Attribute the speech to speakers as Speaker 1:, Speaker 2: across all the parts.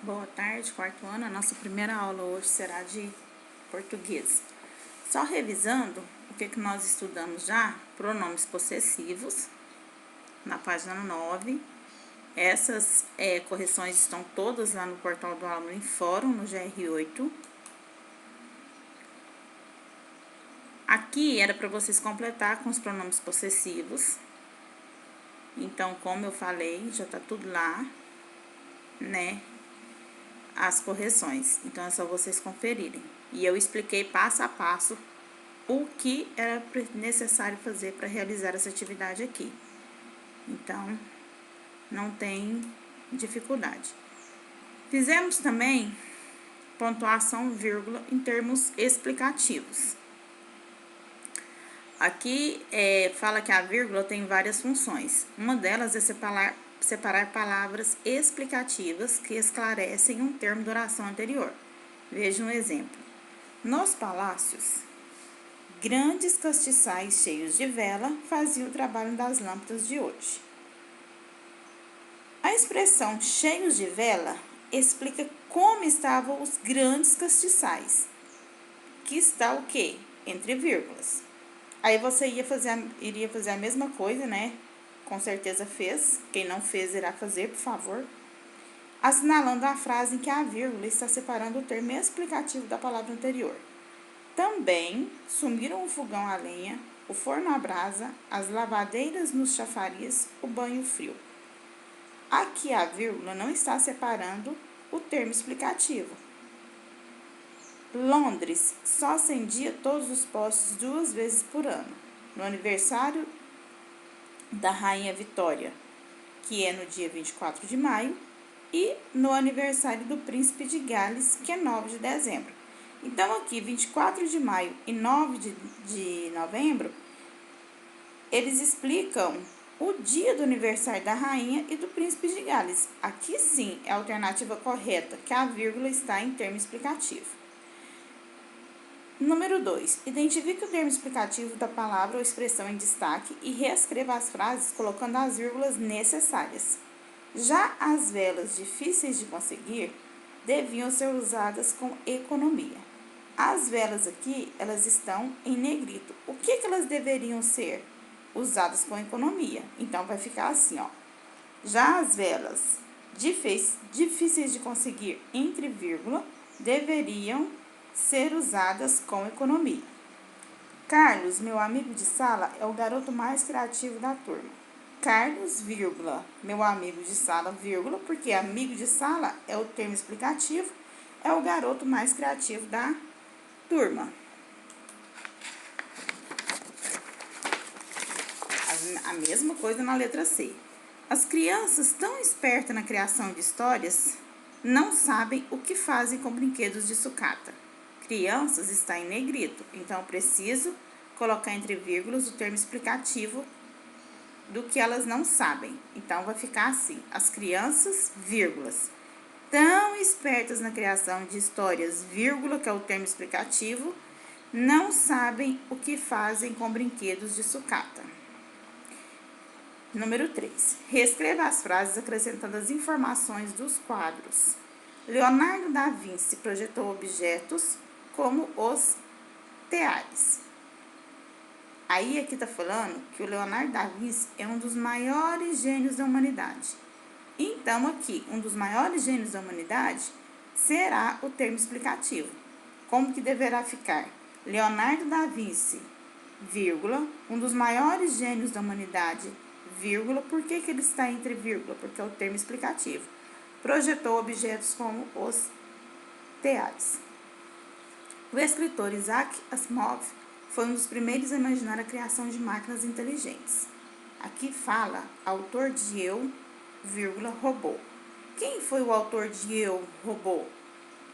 Speaker 1: Boa tarde, quarto ano. A nossa primeira aula hoje será de português. Só revisando o que nós estudamos já, pronomes possessivos, na página 9. Essas correções estão todas lá no portal do aluno em fórum, no GR8. Aqui era para vocês completar com os pronomes possessivos. Então, como eu falei, já tá tudo lá, né? As correções. Então, é só vocês conferirem. E eu expliquei passo a passo o que era necessário fazer para realizar essa atividade aqui. Então, não tem dificuldade. Fizemos também pontuação, vírgula, em termos explicativos. Aqui fala que a vírgula tem várias funções. Uma delas é separar palavras explicativas que esclarecem um termo de oração anterior. Veja um exemplo. Nos palácios, grandes castiçais cheios de vela faziam o trabalho das lâmpadas de hoje. A expressão cheios de vela explica como estavam os grandes castiçais, que está o quê? Entre vírgulas. Aí você iria fazer a mesma coisa, né? Com certeza fez. Quem não fez irá fazer, por favor. Assinalando a frase em que a vírgula está separando o termo explicativo da palavra anterior. Também sumiram o fogão a lenha, o forno a brasa, as lavadeiras nos chafariz, o banho frio. Aqui a vírgula não está separando o termo explicativo. Londres só acendia todos os postes 2 vezes por ano. No aniversário da Rainha Vitória, que é no dia 24 de maio, e no aniversário do Príncipe de Gales, que é 9 de dezembro. Então, aqui, 24 de maio e 9 de novembro, eles explicam o dia do aniversário da rainha e do príncipe de Gales. Aqui sim é a alternativa correta, que a vírgula está em termo explicativo. Número 2. Identifique o termo explicativo da palavra ou expressão em destaque e reescreva as frases colocando as vírgulas necessárias. Já as velas difíceis de conseguir deviam ser usadas com economia. As velas aqui, elas estão em negrito. O que elas deveriam ser? Usadas com economia. Então, vai ficar assim, ó. Já as velas difíceis de conseguir entre vírgula deveriam ser usadas com economia. Carlos, meu amigo de sala, é o garoto mais criativo da turma. Carlos, vírgula, meu amigo de sala, vírgula, porque amigo de sala é o termo explicativo, é o garoto mais criativo da turma. A mesma coisa na letra C. As crianças tão espertas na criação de histórias não sabem o que fazem com brinquedos de sucata. Crianças está em negrito, então preciso colocar entre vírgulas o termo explicativo do que elas não sabem. Então, vai ficar assim, as crianças, vírgulas, tão espertas na criação de histórias, vírgula, que é o termo explicativo, não sabem o que fazem com brinquedos de sucata. Número 3. Reescreva as frases acrescentando as informações dos quadros. Leonardo da Vinci projetou objetos como os teares. Aí aqui tá falando que o Leonardo da Vinci é um dos maiores gênios da humanidade. Então, aqui, um dos maiores gênios da humanidade será o termo explicativo. Como que deverá ficar? Leonardo da Vinci, vírgula, um dos maiores gênios da humanidade, vírgula, por que ele está entre vírgula? Porque é o termo explicativo. Projetou objetos como os teares. O escritor Isaac Asimov foi um dos primeiros a imaginar a criação de máquinas inteligentes. Aqui fala autor de Eu, vírgula, robô. Quem foi o autor de Eu, robô?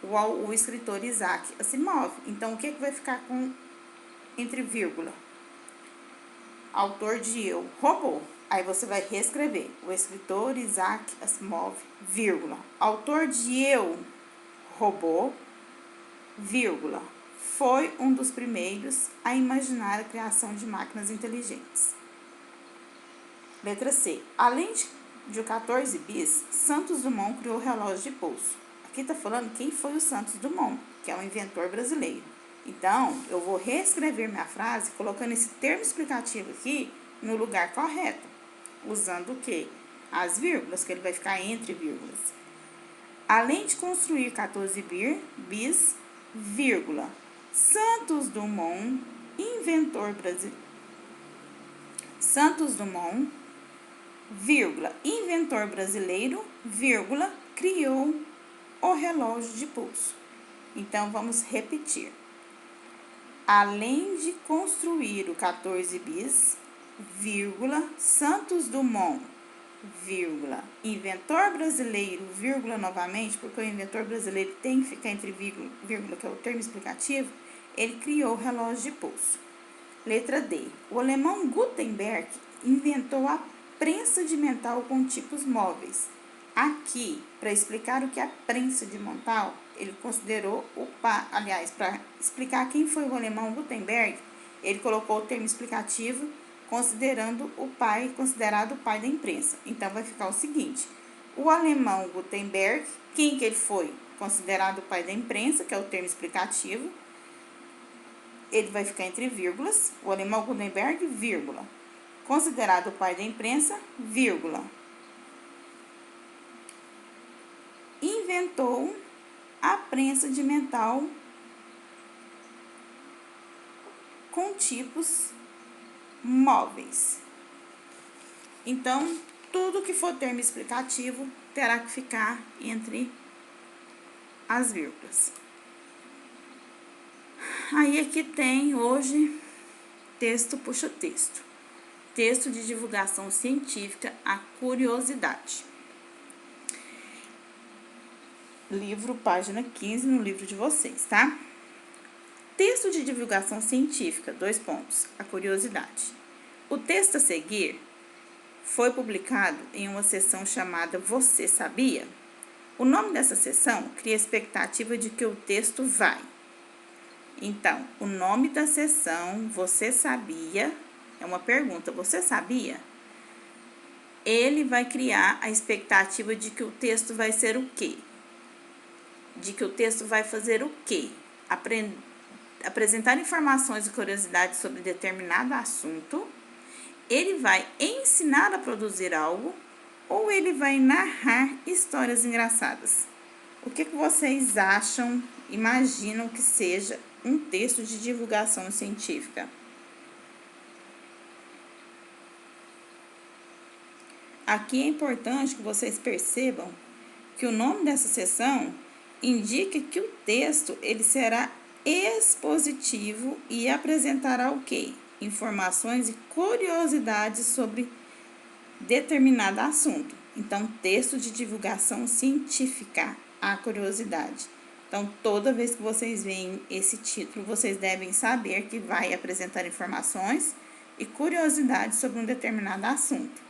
Speaker 1: O escritor Isaac Asimov. Então, o que vai ficar com entre vírgula? Autor de Eu, robô. Aí você vai reescrever. O escritor Isaac Asimov, vírgula. Autor de Eu, robô, vírgula. Foi um dos primeiros a imaginar a criação de máquinas inteligentes. Letra C. Além de 14 bis, Santos Dumont criou o relógio de pulso. aqui está falando quem foi o Santos Dumont, que é um inventor brasileiro. Então, eu vou reescrever minha frase colocando esse termo explicativo aqui no lugar correto, usando o quê? As vírgulas, que ele vai ficar entre vírgulas. Além de construir 14 bis, vírgula, Santos Dumont, inventor brasileiro. Santos Dumont, vírgula, inventor brasileiro, vírgula, criou o relógio de pulso. Então, vamos repetir. Além de construir o 14 bis, vírgula, Santos Dumont, vírgula, inventor brasileiro, vírgula, novamente, porque o inventor brasileiro tem que ficar entre vírgula, que é o termo explicativo, ele criou o relógio de pulso. Letra D. O alemão Gutenberg inventou a prensa de metal com tipos móveis. Aqui, para explicar o que é a prensa de metal, ele considerou para explicar quem foi o alemão Gutenberg, ele colocou o termo explicativo considerado o pai da imprensa. Então, vai ficar o seguinte, o alemão Gutenberg, quem que ele foi? Considerado o pai da imprensa, que é o termo explicativo, ele vai ficar entre vírgulas, o alemão Gutenberg, vírgula, considerado o pai da imprensa, vírgula, inventou a prensa de metal com tipos móveis. Então, tudo que for termo explicativo terá que ficar entre as vírgulas. Aí aqui tem hoje texto puxa texto. Texto de divulgação científica, a curiosidade. Livro, página 15, no livro de vocês, tá? Texto de divulgação científica, 2 pontos, a curiosidade. O texto a seguir foi publicado em uma seção chamada Você Sabia? O nome dessa seção cria a expectativa de que o texto vai. Então, o nome da seção, Você Sabia? É uma pergunta, você sabia? Ele vai criar a expectativa de que o texto vai ser o quê? De que o texto vai fazer o quê? Apresentar informações e curiosidades sobre determinado assunto, ele vai ensinar a produzir algo ou ele vai narrar histórias engraçadas. O que vocês acham, imaginam que seja um texto de divulgação científica? Aqui é importante que vocês percebam que o nome dessa seção indica que o texto ele será expositivo e apresentará o quê? Informações e curiosidades sobre determinado assunto. Então, texto de divulgação científica, a curiosidade. Então, toda vez que vocês veem esse título, vocês devem saber que vai apresentar informações e curiosidades sobre um determinado assunto.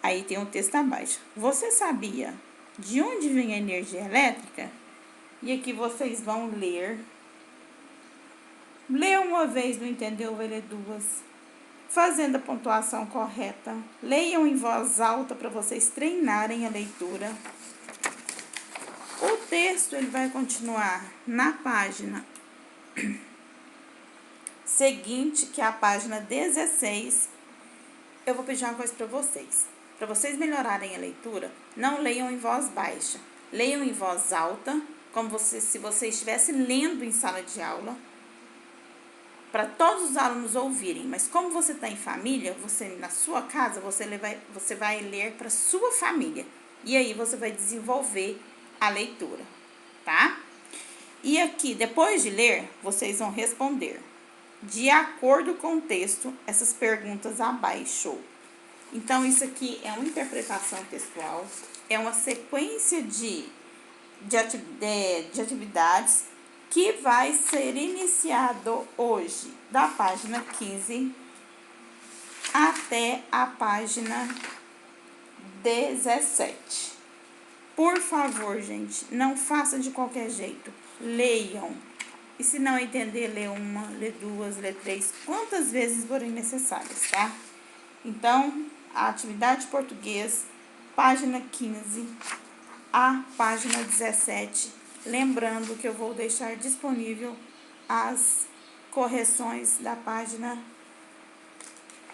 Speaker 1: Aí tem um texto abaixo. Você sabia de onde vem a energia elétrica? E aqui vocês vão ler. Lê uma vez, não entendeu, vai ler 2. Fazendo a pontuação correta. Leiam em voz alta para vocês treinarem a leitura. O texto ele vai continuar na página seguinte, que é a página 16. Eu vou pedir uma coisa para vocês. Para vocês melhorarem a leitura, não leiam em voz baixa. Leiam em voz alta, como se você estivesse lendo em sala de aula, para todos os alunos ouvirem. Mas como você está em família, você na sua casa, você vai ler para sua família. E aí você vai desenvolver a leitura, tá? E aqui, depois de ler, vocês vão responder de acordo com o texto essas perguntas abaixo. Então, isso aqui é uma interpretação textual, é uma sequência de atividades que vai ser iniciado hoje, da página 15 até a página 17. Por favor, gente, não faça de qualquer jeito. Leiam. E se não entender, lê 1, lê 2, lê 3, quantas vezes forem necessárias, tá? Então, a atividade português, página 15, a página 17. Lembrando que eu vou deixar disponível as correções da página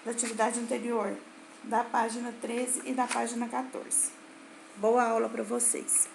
Speaker 1: da atividade anterior, da página 13 e da página 14. Boa aula para vocês!